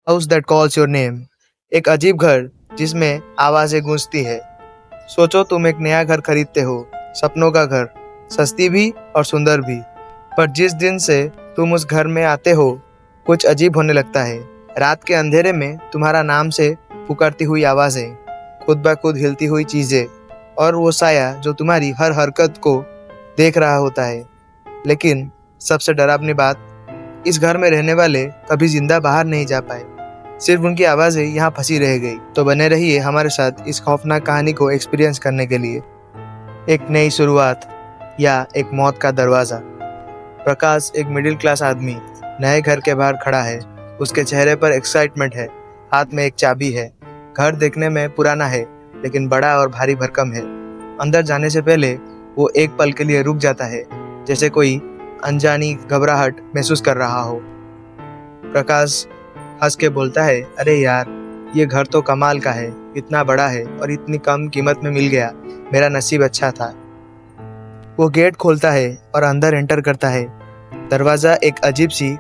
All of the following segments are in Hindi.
House that calls your name. एक अजीब घर जिसमें आवाजें गूंजती है। सोचो तुम एक नया घर खरीदते हो, सपनों का घर, सस्ती भी और सुंदर भी। पर जिस दिन से तुम उस घर में आते हो, कुछ अजीब होने लगता है। रात के अंधेरे में तुम्हारा नाम से पुकारती हुई आवाजें, खुद ब खुद हिलती हुई चीजें और वो साया जो तुम्हारी हर हरकत को देख रहा होता है। लेकिन सबसे डरावनी बात, इस घर में रहने वाले कभी जिंदा बाहर नहीं जा पाए, सिर्फ उनकी आवाजें यहाँ फंसी रह गई। तो बने रहिए हमारे साथ इस खौफनाक कहानी को एक्सपीरियंस करने के लिए। एक नई शुरुआत या एक मौत का दरवाजा। प्रकाश एक मिडिल क्लास आदमी नए घर के बाहर खड़ा है। उसके चेहरे पर एक्साइटमेंट है, हाथ में एक चाबी है। घर देखने में पुराना है, लेकिन बड़ा और भारी भरकम है। अंदर जाने से पहले वो एक पल के लिए रुक जाता है, जैसे कोई अनजानी घबराहट महसूस कर रहा हो। प्रकाश हंस के बोलता है, अरे यार, ये घर तो कमाल का है, इतना बड़ा है और इतनी कम कीमत में मिल गया। मेरा नसीब अच्छा था। वो गेट खोलता है और अंदर एंटर करता है। दरवाजा एक अजीब सी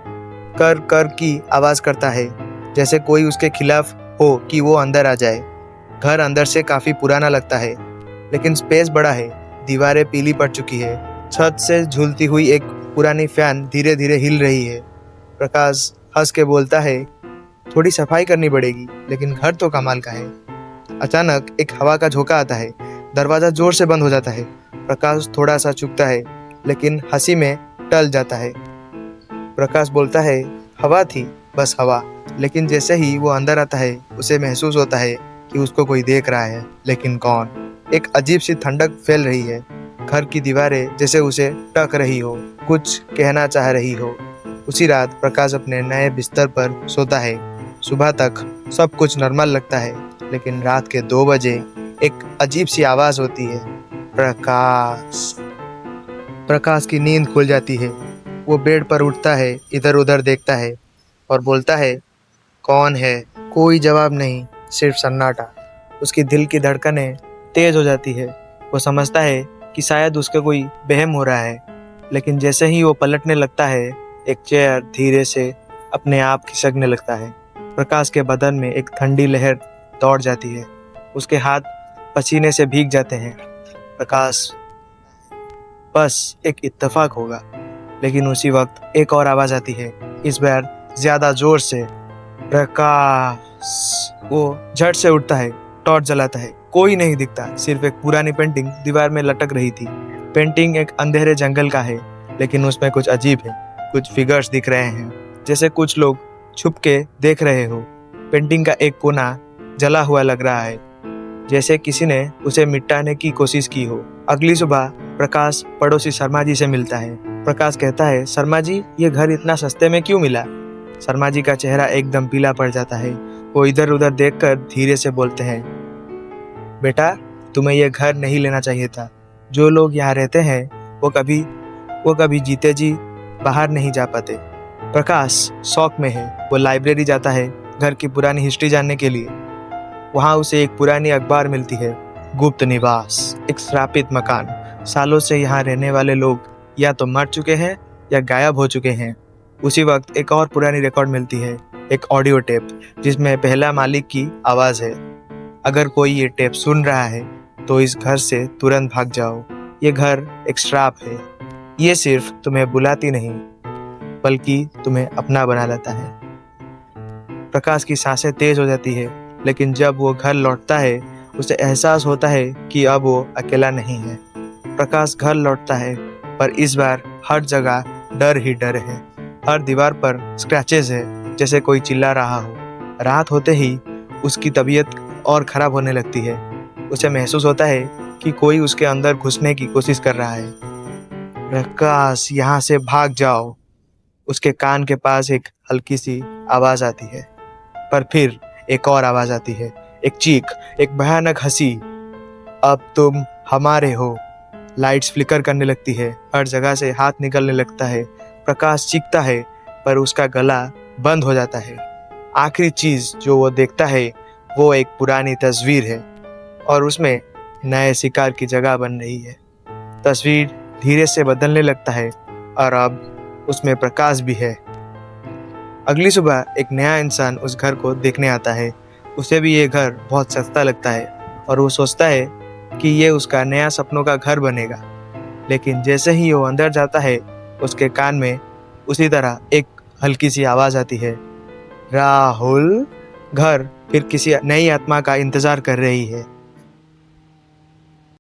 कर कर की आवाज करता है, जैसे कोई उसके खिलाफ हो कि वो अंदर आ जाए। घर अंदर से काफी पुराना लगता है, लेकिन स्पेस बड़ा है। दीवारें पीली पड़ चुकी है। छत से झूलती हुई एक पुरानी फैन धीरे धीरे हिल रही है। प्रकाश हंस के बोलता है, थोड़ी सफाई करनी पड़ेगी, लेकिन घर तो कमाल का है। अचानक एक हवा का झोंका आता है। दरवाजा जोर से बंद हो जाता है। प्रकाश थोड़ा सा चुकता है, लेकिन हंसी में टल जाता है। प्रकाश बोलता है, हवा थी, बस हवा। लेकिन जैसे ही वो अंदर आता है, उसे महसूस होता है कि उसको कोई देख रहा है, लेकिन कौन। एक अजीब सी ठंडक फैल रही है। घर की दीवारें जैसे उसे टक रही हो, कुछ कहना चाह रही हो। उसी रात प्रकाश अपने नए बिस्तर पर सोता है। सुबह तक सब कुछ नॉर्मल लगता है, लेकिन रात के 2 बजे एक अजीब सी आवाज होती है, प्रकाश। प्रकाश की नींद खुल जाती है। वो बेड पर उठता है, इधर उधर देखता है और बोलता है, कौन है। कोई जवाब नहीं, सिर्फ सन्नाटा। उसकी दिल की धड़कनें तेज हो जाती है। वो समझता है कि शायद उसका कोई वहम हो रहा है, लेकिन जैसे ही वो पलटने लगता है, एक चेयर धीरे से अपने आप खिसकने लगता है। प्रकाश के बदन में एक ठंडी लहर दौड़ जाती है। उसके हाथ पसीने से भीग जाते हैं। प्रकाश, बस एक इत्तेफाक होगा। लेकिन उसी वक्त एक और आवाज आती है, इस बार ज्यादा जोर से, प्रकाश। वो झट से उठता है, टॉर्च जलाता है। कोई नहीं दिखता, सिर्फ एक पुरानी पेंटिंग दीवार में लटक रही थी। पेंटिंग एक अंधेरे जंगल का है, लेकिन उसमें कुछ अजीब है। कुछ फिगर्स दिख रहे हैं, जैसे कुछ लोग छुप के देख रहे हो। पेंटिंग का एक कोना जला हुआ लग रहा है, जैसे किसी ने उसे मिटाने की कोशिश की हो। अगली सुबह प्रकाश पड़ोसी शर्मा जी से मिलता है। प्रकाश कहता है, शर्मा जी, ये घर इतना सस्ते में क्यों मिला। शर्मा जी का चेहरा एकदम पीला पड़ जाता है। वो इधर उधर देखकर धीरे से बोलते हैं, बेटा, तुम्हें यह घर नहीं लेना चाहिए था। जो लोग यहाँ रहते हैं वो कभी जीते जी बाहर नहीं जा पाते। प्रकाश शौक में है। वो लाइब्रेरी जाता है घर की पुरानी हिस्ट्री जानने के लिए। वहाँ उसे एक पुरानी अखबार मिलती है, गुप्त निवास, एक श्रापित मकान। सालों से यहाँ रहने वाले लोग या तो मर चुके हैं या गायब हो चुके हैं। उसी वक्त एक और पुरानी रिकॉर्ड मिलती है, एक ऑडियो टेप, जिसमें पहला मालिक की आवाज है। अगर कोई ये टेप सुन रहा है तो इस घर से तुरंत भाग जाओ। ये घर एक श्राप है। ये सिर्फ तुम्हें बुलाती नहीं, बल्कि तुम्हें अपना बना लेता है। प्रकाश की सांसें तेज हो जाती है, लेकिन जब वो घर लौटता है, उसे एहसास होता है कि अब वो अकेला नहीं है। प्रकाश घर लौटता है, पर इस बार हर जगह डर ही डर है। हर दीवार पर स्क्रैचेस है, जैसे कोई चिल्ला रहा हो। रात होते ही उसकी तबीयत और खराब होने लगती है। उसे महसूस होता है कि कोई उसके अंदर घुसने की कोशिश कर रहा है। प्रकाश, यहाँ से भाग जाओ। उसके कान के पास एक हल्की सी आवाज आती है, पर फिर एक और आवाज आती है, एक चीख, एक भयानक हंसी। अब तुम हमारे हो। लाइट्स फ्लिकर करने लगती है, हर जगह से हाथ निकलने लगता है। प्रकाश चीखता है, पर उसका गला बंद हो जाता है। आखिरी चीज जो वो देखता है वो एक पुरानी तस्वीर है, और उसमें नए शिकार की जगह बन रही है। तस्वीर धीरे से बदलने लगता है, और अब उसमें प्रकाश भी है। अगली सुबह एक नया इंसान उस घर को देखने आता है। उसे भी ये घर बहुत सस्ता लगता है और वो सोचता है कि ये उसका नया सपनों का घर बनेगा। लेकिन जैसे ही वो अंदर जाता है, उसके कान में उसी तरह एक हल्की सी आवाज आती है, राहुल। घर फिर किसी नई आत्मा का इंतजार कर रही है।